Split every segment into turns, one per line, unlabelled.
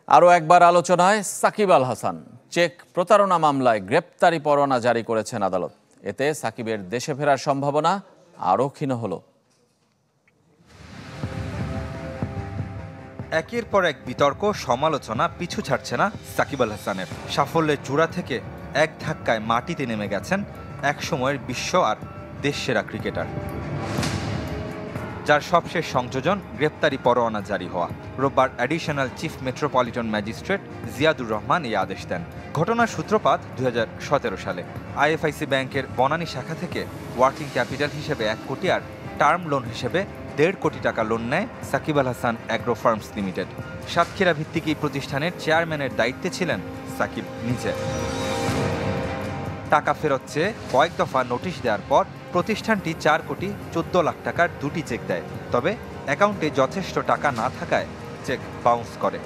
আরও একবার আলোচনায় সাকিব আল হাসান। চেক প্রতারণা মামলায় গ্রেপ্তারি পরোয়ানা জারি করেছেন আদালত। এতে সাকিবের দেশে ফেরার সম্ভাবনা আরও ক্ষীণ হলো।
একের পর এক বিতর্ক, সমালোচনা পিছু ছাড়ছে না সাকিব আল হাসানের। সাফল্যের চূড়া থেকে এক ধাক্কায় মাটিতে নেমে গেছেন একসময়ের বিশ্ব আর দেশসেরা ক্রিকেটার, যার সবশেষ সংযোজন গ্রেপ্তারি পরোয়ানা জারি হওয়া। রোববার additional chief metropolitan magistrate Ziadur Rahman এই আদেশ দেন। ঘটনার সূত্রপাত 2017 সালে আইএফআইসি ব্যাংকের বনানী শাখা থেকে ওয়ার্কিং ক্যাপিটাল হিসেবে 1 কোটি আর টার্ম লোন হিসেবে 1.5 কোটি টাকা লোন নেয় Shakib Al Hasan agro farms limited. Satkhira ভিত্তিক এই প্রতিষ্ঠানের চেয়ারম্যানের দায়িত্বে ছিলেন সাকিব নিজে। টাকা ফেরত চেয়ে কয়েক দফা নোটিশ দেওয়ার পর প্রতিষ্ঠানটি 4 কোটি 14 লাখ টাকার 2টি চেক দেয়। তবে অ্যাকাউন্টে যথেষ্ট টাকা না থাকায় চেক বাউন্স করে।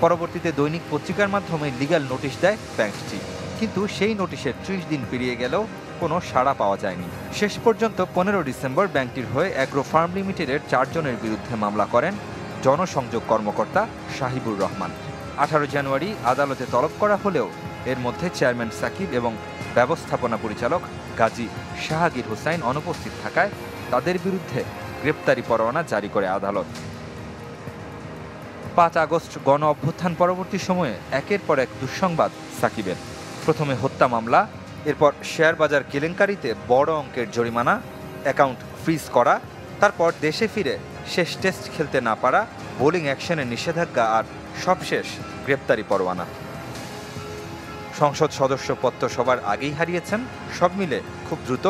পরবর্তীতে দৈনিক পত্রিকার মাধ্যমে লিগ্যাল নোটিশ দেয় ব্যাংকটি, কিন্তু সেই নোটিশের 30 দিন পেরিয়ে গেলেও কোনো সাড়া পাওয়া যায়নি। শেষ পর্যন্ত 15 ডিসেম্বর ব্যাংকটির হয়ে অ্যাগ্রো ফার্ম লিমিটেডের 4 জনের বিরুদ্ধে মামলা করেন জনসংযোগ কর্মকর্তা শাহিবুর রহমান। 18 জানুয়ারি আদালতে তলব করা হলেও এর মধ্যে চেয়ারম্যান সাকিব এবং ব্যবস্থাপনা পরিচালক গাজী শাহাগীর হোসাইন অনুপস্থিত থাকায় তাদের বিরুদ্ধে গ্রেপ্তারি পরোয়ানা জারি করে আদালত। 5 আগস্ট গণ অভ্যুত্থান পরবর্তী সময়ে একের পর এক দুঃসংবাদ সাকিবের। প্রথমে হত্যা মামলা, এরপর শেয়ার বাজার কেলেঙ্কারিতে বড় অঙ্কের জরিমানা, অ্যাকাউন্ট ফ্রিজ করা, তারপর দেশে ফিরে শেষ টেস্ট খেলতে না পারা, বোলিং অ্যাকশনের নিষেধাজ্ঞা আর সবশেষ গ্রেপ্তারি পরোয়ানা। সংসদ সদস্য পদ তো সবার আগেই হারিয়েছেন। সব মিলে খুব দ্রুত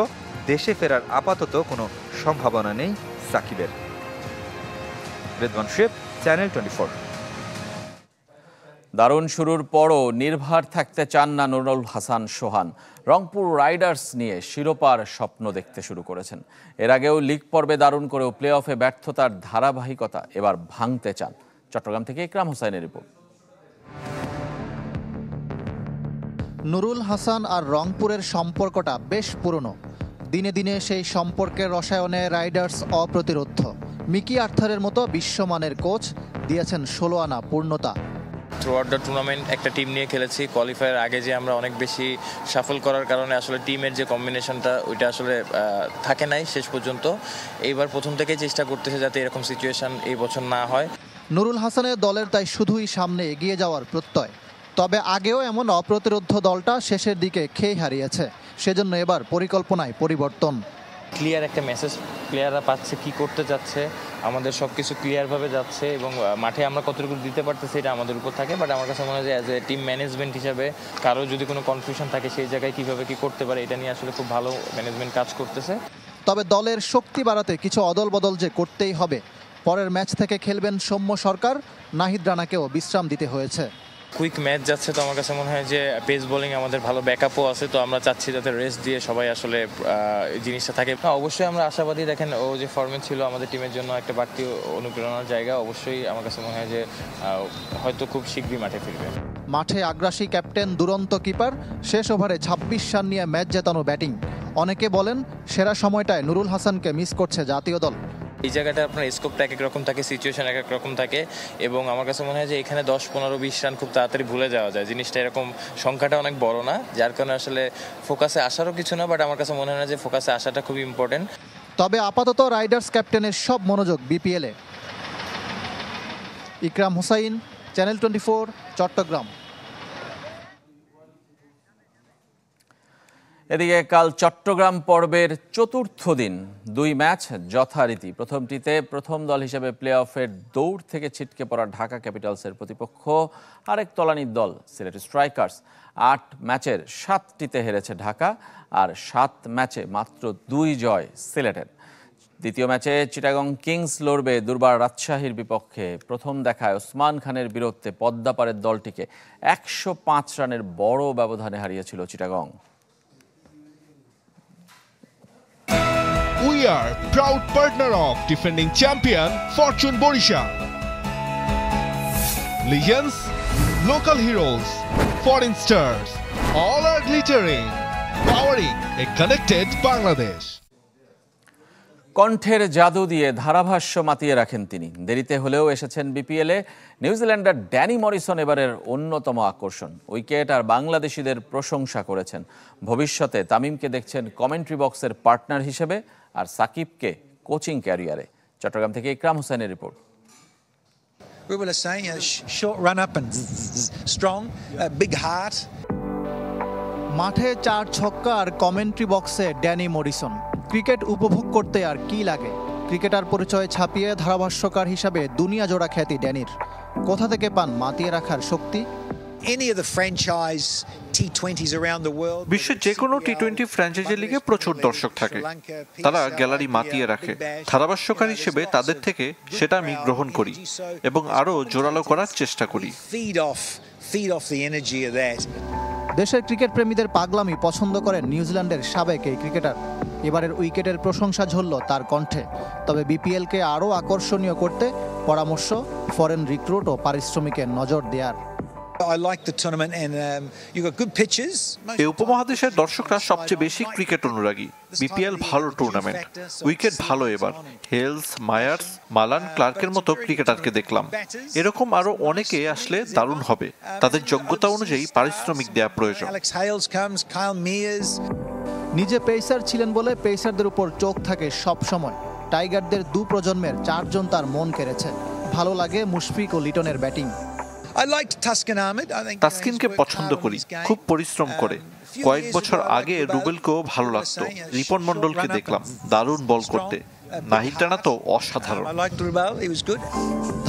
দেশে ফেরার আপাতত কোনো সম্ভাবনা নেই সাকিবের। রেদওয়ান শুয়েব, চ্যানেল 24।
দারুণ শুরুর পরও নির্ভার থাকতে চান না নুরুল হাসান সোহান। রংপুর রাইডার্স নিয়ে শিরোপার স্বপ্ন দেখতে শুরু করেছেন। এর আগেও লিগ পর্বে দারুণ করেও প্লে অফে ব্যর্থতার ধারাবাহিকতা এবার ভাঙতে চান। চট্টগ্রাম থেকে ইকরাম হোসাইনের রিপোর্ট।
নুরুল হাসান আর রংপুরের সম্পর্কটা বেশ পুরনো। দিনে দিনে সেই সম্পর্কের রসায়নে রাইডার্স অপ্রতিরোধ্য। মিকি আর্থারের মতো বিশ্বমানের কোচ দিয়েছেন 16 আনা পূর্ণতা।
থ্রুআউট দ্য টুর্নামেন্ট একটা টিম নিয়ে খেলেছি। কোয়ালিফায়ার আগে যে আমরা অনেক বেশি সাফল করার কারণে আসলে টিমের যে কম্বিনেশনটা ওইটা আসলে থাকে নাই শেষ পর্যন্ত। এইবার প্রথম থেকেই চেষ্টা করতেছে যাতে এরকম সিচুয়েশন এই বছর না হয়।
নুরুল হাসানের দলের তাই শুধুই সামনে এগিয়ে যাওয়ার প্রত্যয়। তবে আগেও এমন অপ্রতিরোধ্য দলটা শেষের দিকে খেয়ে হারিয়েছে। সেজন্য এবার পরিকল্পনায় পরিবর্তন।
ক্লিয়ার একটা মেসেজ প্লেয়াররা পাচ্ছে কি করতে যাচ্ছে, আমাদের সব কিছু ক্লিয়ারভাবে যাচ্ছে এবং মাঠে আমরা কতটুকু দিতে পারতেছি এটা আমাদের উপর থাকে। বাট আমার কাছে মনে হয় যে অ্যাজ এ টিম ম্যানেজমেন্ট হিসাবে কারো যদি কোনো কনফিউশন থাকে সেই জায়গায় কীভাবে কী করতে পারে এটা নিয়ে আসলে খুব ভালো ম্যানেজমেন্ট কাজ করতেছে।
তবে দলের শক্তি বাড়াতে কিছু অদল বদল যে করতেই হবে। পরের ম্যাচ থেকে খেলবেন সৌম্য সরকার, নাহিদ রানাকেও বিশ্রাম দিতে হয়েছে।
কুইক ম্যাচ যাচ্ছে, তো আমার কাছে মনে হয় যে পেস বোলিং আমাদের ভালো ব্যাকআপও আছে, তো আমরা চাচ্ছি যাতে রেস্ট দিয়ে সবাই আসলে জিনিসটা থাকে। অবশ্যই আমরা আশাবাদী। দেখেন ও যে ফর্মে ছিল আমাদের টিমের জন্য একটা বাড়তি অনুপ্রেরণার জায়গা। অবশ্যই আমার কাছে মনে হয় যে হয়তো খুব শীঘ্রই মাঠে ফিরবে।
মাঠে আগ্রাসী ক্যাপ্টেন, দুরন্ত কিপার, শেষ ওভারে 26 রান নিয়ে ম্যাচ জেতানো ব্যাটিং। অনেকে বলেন সেরা সময়টায় নুরুল হাসানকে মিস করছে জাতীয় দল।
এই জায়গাটা আপনার স্কোপটা এক এক রকম থাকে, সিচুয়েশন এক এক রকম থাকে এবং আমার কাছে মনে হয় যে এখানে 10, 15, 20 রান খুব তাড়াতাড়ি ভুলে যাওয়া যায়। জিনিসটা এরকম সংখ্যাটা অনেক বড় না, যার কারণে আসলে ফোকাসে আসারও কিছু না। বাট আমার কাছে মনে হয় না যে ফোকাসে আসাটা খুব ইম্পর্টেন্ট।
তবে আপাতত রাইডার্স ক্যাপ্টেনের সব মনোযোগ বিপিএলে। ইকরাম হোসাইন, চ্যানেল 24, চট্টগ্রাম।
এদিকে কাল চট্টগ্রাম পর্বের চতুর্থ দিন, 2 ম্যাচ যথারীতি। প্রথমটিতে প্রথম দল হিসেবে প্লে অফের দৌড় থেকে ছিটকে পড়া ঢাকা ক্যাপিটালসের প্রতিপক্ষ আরেক তলানির দল সিলেট স্ট্রাইকার্স। 8 ম্যাচের 7টিতে হেরেছে ঢাকা, আর 7 ম্যাচে মাত্র 2 জয় সিলেটের। দ্বিতীয় ম্যাচে চিটাগং কিংস লড়বে দুর্বার রাজশাহীর বিপক্ষে। প্রথম দেখায় ওসমান খানের বীরত্বে পদ্মাপাড়ের দলটিকে 105 রানের বড় ব্যবধানে হারিয়েছিল Chittagong.
We are proud partner of defending champion Fortune Borisha. Legends, local heroes, foreign stars, all are glittering, powering a connected Bangladesh.
কণ্ঠের জাদু দিয়ে ধারাভাষ্য মাতিয়ে রাখেন তিনি। দেরিতে হলেও এসেছেন বিপিএলে। নিউজিল্যান্ডার ড্যানি মরিসন এবারের অন্যতম আকর্ষণ। উইকেট আর বাংলাদেশিদের প্রশংসা করেছেন। ভবিষ্যতে তামিমকে দেখছেন কমেন্ট্রি বক্সের পার্টনার হিসেবে, আর সাকিবকে কোচিং ক্যারিয়ারে। চট্টগ্রাম থেকে ইকরাম হোসেনের report.
We were saying a short run up and strong, big heart.
মাঠে 4 ছক্কা আর কমেন্ট্রি বক্সে ড্যানি মরিসন। ক্রিকেট উপভোগ করতে আর কি লাগে। ক্রিকেটার পরিচয় ছাপিয়ে ধারাভাষ্যকার হিসাবে দুনিয়া জোড়া খ্যাতি ড্যানির। কোথা থেকে পান মাতিয়ে রাখার শক্তি?
Any of the franchise T20s around the world.
বিশ্বের যে কোনো টি-20 ফ্র্যাঞ্চাইজি লিগে প্রচুর দর্শক থাকে, তারা গ্যালারি মাতিয়ে রাখে। ধারাভাষ্যকার হিসেবে তাদের থেকে সেটা আমি গ্রহণ করি এবং আরও জোরালো করার চেষ্টা করি।
Feed off the energy of that.
দেশের ক্রিকেট প্রেমীদের পাগলামি পছন্দ করেন নিউজিল্যান্ডের সাবেক এই ক্রিকেটার। এবারের উইকেটের প্রশংসা ঝরল তার কণ্ঠে। তবে বিপিএলকে আরও আকর্ষণীয় করতে পরামর্শ ফরেন রিক্রুট ও পারিশ্রমিকের নজর দেওয়ার।
I like the tournament and you've got good pitches.
এই উপমহাদেশের দর্শকরা সবচেয়ে বেশি ক্রিকেট অনুরাগী। বিপিএল ভালো টুর্নামেন্ট, উইকেট ভালো। এবার হেলস, মায়ার্স, মালান, ক্লার্কের মতো ক্রিকেটারকে দেখলাম। এরকম আরো অনেকে আসলে দারুণ হবে। তাদের যোগ্যতা অনুযায়ী পারিশ্রমিক দেওয়া প্রয়োজন।
Alex Hales comes, Kyle Mears.
নিজে পেসার ছিলেন বলে পেসারদের উপর চোখ থাকে সব সময়। টাইগারদের 2 প্রজন্মের 4 জন তার মন কেড়েছে। ভালো লাগে মুশফিক ও লিটনের batting.
I liked Taskin Ahmed. I think
তাসকিনকে পছন্দ করি, খুব পরিশ্রম করে। কয়েক বছর আগে রুবেলকেও ভালো লাগতো। রিপন মন্ডলকে দেখলাম দারুণ বল করতে। নাহিদ রানা তো অসাধারণ।
I liked Rubel, he was good.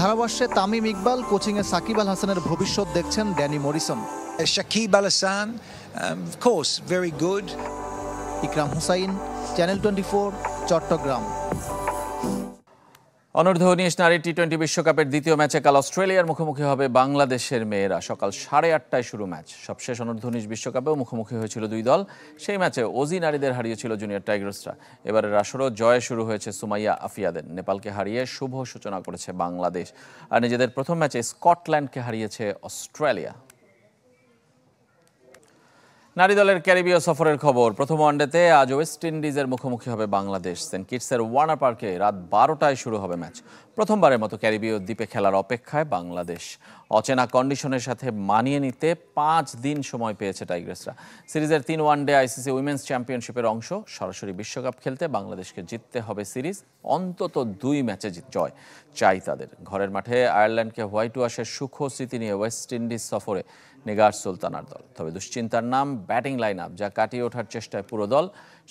ধারাভাষ্যে Tamim Iqbal, কোচিংয়ে সাকিব আল হাসানের ভবিষ্যৎ দেখছেন Danny Morrison.
Shakib Al Hassan, of course, very good.
Ikram Hussain, channel 24, Chattogram.
অনূর্ধ্ব-19 নারী টি-20 বিশ্বকাপের দ্বিতীয় ম্যাচে কাল অস্ট্রেলিয়ার মুখোমুখি হবে বাংলাদেশের মেয়েরা। সকাল 8:30টায় শুরু ম্যাচ। সবশেষ অনূর্ধ্ব-19 বিশ্বকাপেও মুখোমুখি হয়েছিল 2 দল। সেই ম্যাচে অজি নারীদের হারিয়েছিল জুনিয়র টাইগার্সরা। এবারের আসরও জয়ে শুরু হয়েছে সুমাইয়া আফিয়াদের। নেপালকে হারিয়ে শুভ সূচনা করেছে বাংলাদেশ। আর নিজেদের প্রথম ম্যাচে স্কটল্যান্ডকে হারিয়েছে অস্ট্রেলিয়া। নারী দলের ক্যারিবীয় সফরের খবর। প্রথম ওয়ানডেতে আজ ওয়েস্ট ইন্ডিজের মুখোমুখি হবে বাংলাদেশ। সেন্ট কিটসের ওয়ার্নার পার্কে রাত 12টায় শুরু হবে ম্যাচ। প্রথমবারের মতো ক্যারিবীয় দ্বীপে খেলার অপেক্ষায় বাংলাদেশ। অচেনা কন্ডিশনের সাথে মানিয়ে নিতে 5 দিন সময় পেয়েছে টাইগার্সরা। সিরিজের 3 ওয়ানডে আইসিসি উইমেন্স চ্যাম্পিয়নশিপের অংশ। সরাসরি বিশ্বকাপ খেলতে বাংলাদেশকে জিততে হবে সিরিজ। অন্তত 2 ম্যাচে জয় চাই তাদের। ঘরের মাঠে আয়ারল্যান্ডকে হোয়াইট ওয়াশের সুখ স্মৃতি নিয়ে ওয়েস্ট ইন্ডিজ সফরে নিগার সুলতানার দল। তবে দুশ্চিন্তার নাম ব্যাটিং লাইন আপ, যা কাটিয়ে ওঠার চেষ্টায় পুরো দল।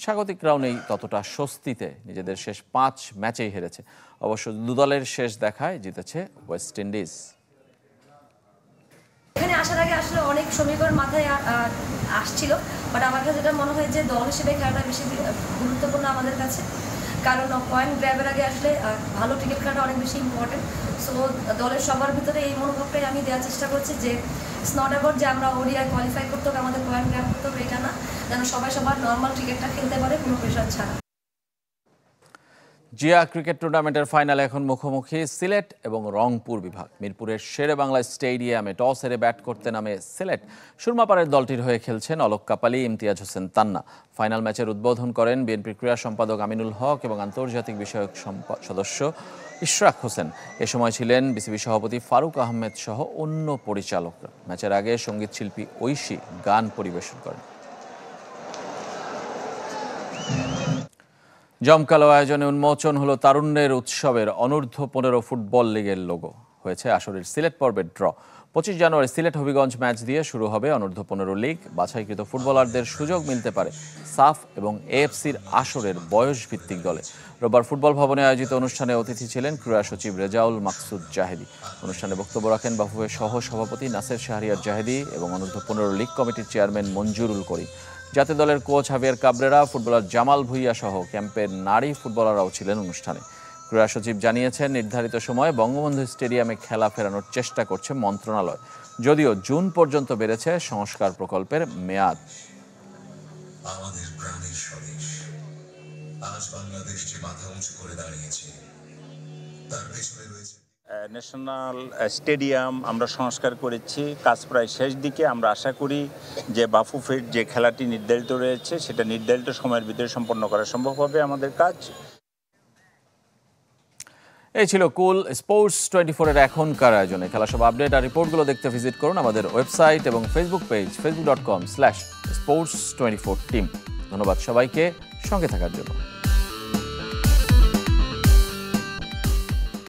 স্বাগতিক রাউন্ডেই ততটা স্বস্তিতে নিজেদের শেষ 5 ম্যাচেই হেরেছে। অবশ্য 2 দলের শেষ দেখায় জিতেছে ওয়েস্ট ইন্ডিজ।
এখানে আসার আগে আসলে অনেক সমীকরণ মাথায় আসছিল, বাট আমার কাছে যেটা মনে হয় যে দল হিসেবে খেলাটা বেশি গুরুত্বপূর্ণ আমাদের কাছে। কারণ পয়েন্ট গ্র্যাবের আগে আসলে ভালো ক্রিকেট খেলাটা অনেক বেশি ইম্পর্টেন্ট। সো দলের সবার ভিতরে এই মনোভাবটাই আমি দেওয়ার চেষ্টা করছি যে ইটস নট অ্যাবাউট যে আমরা ওডিআই কোয়ালিফাই করতে হবে, আমাদের পয়েন্ট গ্র্যাব করতে হবে, এটা না। যেন সবাই সবার নর্মাল ক্রিকেটটা খেলতে পারে, কোনো প্রেশার ছাড়া।
জিয়া ক্রিকেট টুর্নামেন্টের ফাইনালে এখন মুখোমুখি সিলেট এবং রংপুর বিভাগ। মিরপুরের শেরে বাংলা স্টেডিয়ামে টস হেরে ব্যাট করতে নামে সিলেট। সুরমাপাড়ের দলটির হয়ে খেলছেন অলোক কাপালি, ইমতিয়াজ হোসেন তান্না। ফাইনাল ম্যাচের উদ্বোধন করেন বিএনপির ক্রীড়া সম্পাদক আমিনুল হক এবং আন্তর্জাতিক বিষয়ক সদস্য ইশরাক হোসেন। এ সময় ছিলেন বিসিবি সভাপতি ফারুক আহমেদ সহ অন্য পরিচালকরা। ম্যাচের আগে সঙ্গীত শিল্পী ঐশী গান পরিবেশন করেন। জমকালো আয়োজনে উন্মোচন হলো তারুণ্যের উৎসবের অনূর্ধ্ব-15 ফুটবল লিগের লোগো। হয়েছে আসরের সিলেট পর্বের ড্র। 25 জানুয়ারি সিলেট হবিগঞ্জ ম্যাচ দিয়ে শুরু হবে অনূর্ধ্ব-15 লিগ। বাছাইকৃত ফুটবলারদের সুযোগ মিলতে পারে সাফ এবং এএফসির আসরের বয়সভিত্তিক দলে। রোববার ফুটবল ভবনে আয়োজিত অনুষ্ঠানে অতিথি ছিলেন ক্রীড়া সচিব রেজাউল মাকসুদ জাহেদি। অনুষ্ঠানে বক্তব্য রাখেন বাফুফের সহ সভাপতি নাসের শাহরিয়ার জাহেদি এবং অনূর্ধ্ব-15 লিগ কমিটির চেয়ারম্যান মঞ্জুরুল করিম। জাতীয় দলের coach Javier Cabrera, footballer Jamal Bhuiyan সহ ক্যাম্পের নারী ফুটবলাররাও ছিলেন অনুষ্ঠানে। ক্রীড়া সচিব জানিয়েছেন, নির্ধারিত সময়ে বঙ্গবন্ধু স্টেডিয়ামে খেলা ফেরানোর চেষ্টা করছে মন্ত্রণালয়, যদিও জুন পর্যন্ত বেড়েছে সংস্কার প্রকল্পের মেয়াদ।
আমাদের প্রাণের স্বদেশ আজ বাংলাদেশ যে মাথা উঁচু করে দাঁড়িয়েছে, তার পেছনে রয়েছে
ন্যাশনাল স্টেডিয়াম আমরা সংস্কার করেছি, কাজ প্রায় শেষ দিকে। আমরা আশা করি যে বাফুফের যে খেলাটি নির্ধারিত রয়েছে সেটা নির্ধারিত সময়ের ভিতরে সম্পন্ন করা সম্ভব হবে আমাদের কাজ।
এই ছিল কুল স্পোর্টস 24 এর এখনকার আয়োজনে। খেলা সব আপডেট আর রিপোর্টগুলো দেখতে ভিজিট করুন আমাদের ওয়েবসাইট এবং ফেসবুক পেজ facebook.com/sports24team। ধন্যবাদ সবাইকে সঙ্গে থাকার জন্য।